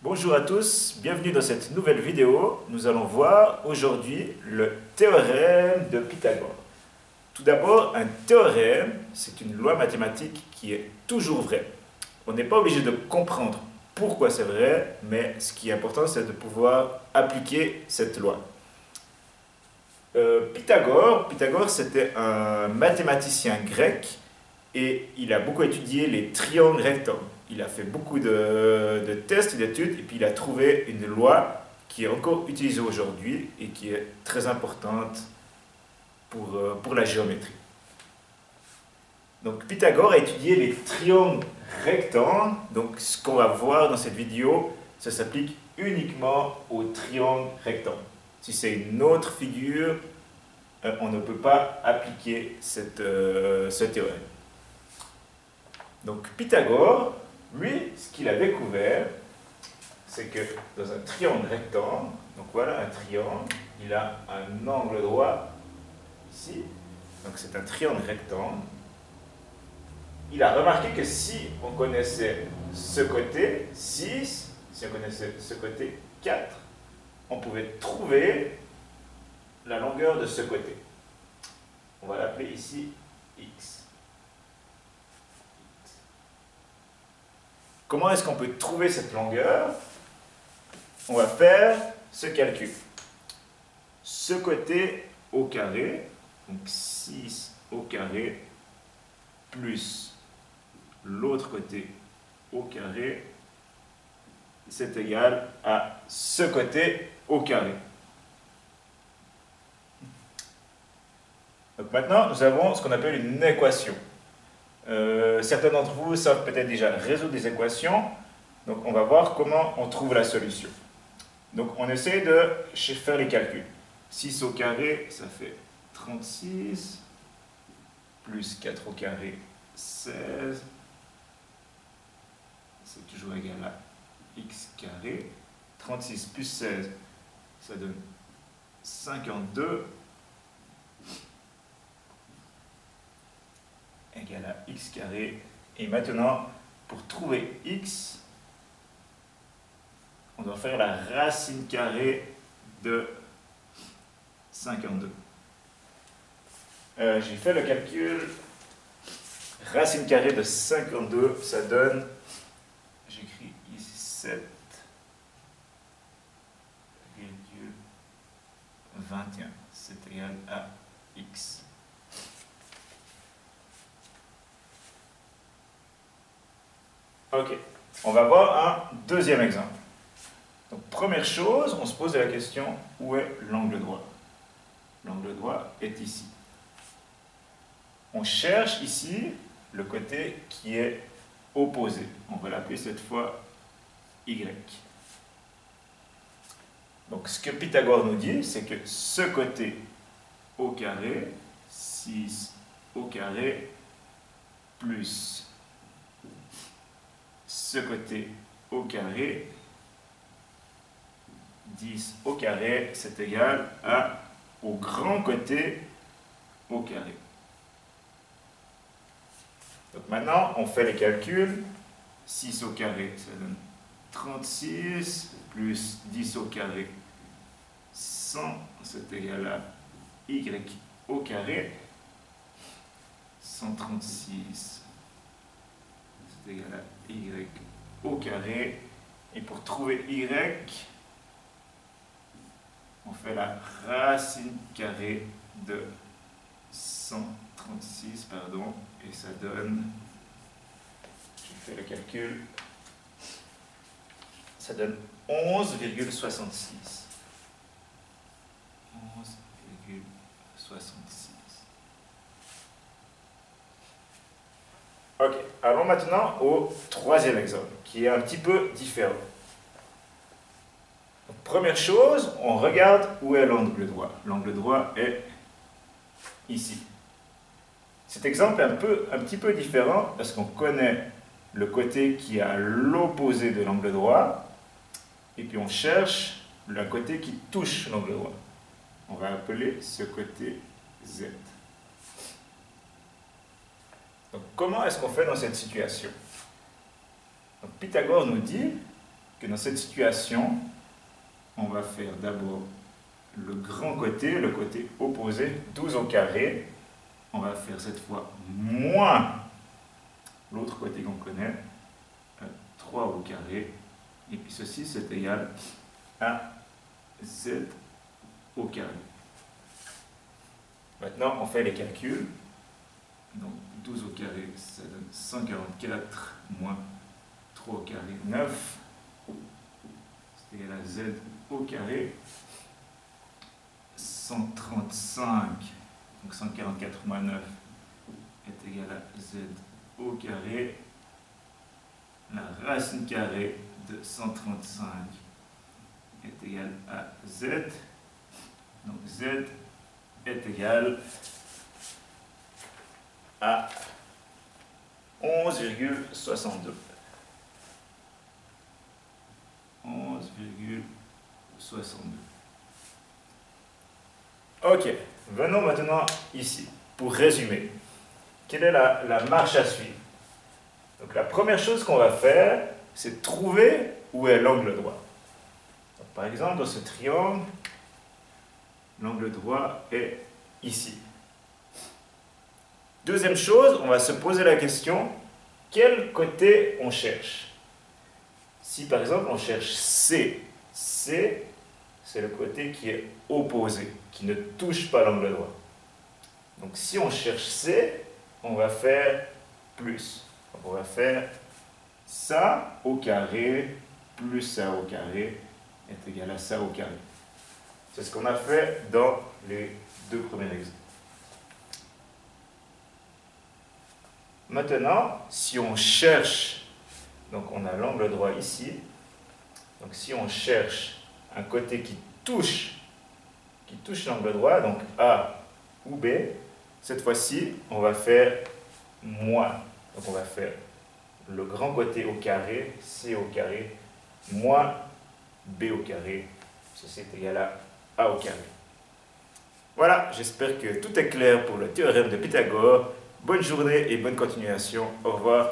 Bonjour à tous, bienvenue dans cette nouvelle vidéo. Nous allons voir aujourd'hui le théorème de Pythagore. Tout d'abord, un théorème, c'est une loi mathématique qui est toujours vraie. On n'est pas obligé de comprendre pourquoi c'est vrai, mais ce qui est important, c'est de pouvoir appliquer cette loi. Pythagore, c'était un mathématicien grec et il a beaucoup étudié les triangles rectangles. Il a fait beaucoup de tests et d'études et puis il a trouvé une loi qui est encore utilisée aujourd'hui et qui est très importante pour la géométrie. Donc Pythagore a étudié les triangles rectangles. Donc ce qu'on va voir dans cette vidéo, ça s'applique uniquement aux triangles rectangles. Si c'est une autre figure, on ne peut pas appliquer ce théorème. Donc Pythagore, lui, ce qu'il a découvert, c'est que dans un triangle rectangle, donc voilà un triangle, il a un angle droit ici, donc c'est un triangle rectangle. Il a remarqué que si on connaissait ce côté 6, si on connaissait ce côté 4, on pouvait trouver la longueur de ce côté. On va l'appeler ici x. Comment est-ce qu'on peut trouver cette longueur? On va faire ce calcul. Ce côté au carré, donc 6 au carré, plus l'autre côté au carré, c'est égal à ce côté au carré. Donc maintenant, nous avons ce qu'on appelle une équation. Certains d'entre vous savent peut-être déjà résoudre des équations. Donc on va voir comment on trouve la solution. Donc on essaie de faire les calculs. 6 au carré, ça fait 36, plus 4 au carré, 16. C'est toujours égal à x carré. 36 plus 16, ça donne 52. Égal à x carré. Et maintenant, pour trouver x, on doit faire la racine carrée de 52. J'ai fait le calcul. Racine carrée de 52, ça donne, j'écris ici 7,21. C'est égal à x. Ok, on va voir un deuxième exemple. Donc, première chose, on se pose la question, où est l'angle droit? L'angle droit est ici. On cherche ici le côté qui est opposé. On va l'appeler cette fois y. Donc, ce que Pythagore nous dit, c'est que ce côté au carré, 6 au carré, plus ce côté au carré, 10 au carré, c'est égal au grand côté au carré. Donc maintenant, on fait les calculs. 6 au carré, ça donne 36, plus 10 au carré, 100, c'est égal à y au carré. 136, c'est égal à y au carré. Et pour trouver y, on fait la racine carrée de 136, pardon, et ça donne, je fais le calcul, ça donne 11,66. 11,66. Ok, allons maintenant au troisième exemple, qui est un petit peu différent. Donc, première chose, on regarde où est l'angle droit. L'angle droit est ici. Cet exemple est un petit peu différent parce qu'on connaît le côté qui est à l'opposé de l'angle droit et puis on cherche le côté qui touche l'angle droit. On va appeler ce côté Z. Donc comment est-ce qu'on fait dans cette situation? Donc, Pythagore nous dit que dans cette situation, on va faire d'abord le grand côté, le côté opposé, 12 au carré. On va faire cette fois moins l'autre côté qu'on connaît, 3 au carré. Et puis ceci, c'est égal à z au carré. Maintenant, on fait les calculs. Donc 12 au carré, ça donne 144 moins 3 au carré, 9. C'est égal à z au carré. 135, donc 144 moins 9 est égal à z au carré. La racine carrée de 135 est égale à z. Donc z est égal à 11,62. 11,62. Ok, venons maintenant ici, pour résumer. Quelle est la marche à suivre? Donc la première chose qu'on va faire, c'est trouver où est l'angle droit. Donc, par exemple, dans ce triangle, l'angle droit est ici. Deuxième chose, on va se poser la question, quel côté on cherche? Si par exemple on cherche C, C, c'est le côté qui est opposé, qui ne touche pas l'angle droit. Donc si on cherche C, on va faire plus. Donc, on va faire ça au carré plus ça au carré est égal à ça au carré. C'est ce qu'on a fait dans les deux premiers exemples. Maintenant, si on cherche, donc on a l'angle droit ici, donc si on cherche un côté qui touche l'angle droit, donc A ou B, cette fois-ci, on va faire moins. Donc on va faire le grand côté au carré, C au carré, moins B au carré. Ceci est égal à A au carré. Voilà, j'espère que tout est clair pour le théorème de Pythagore. Bonne journée et bonne continuation. Au revoir.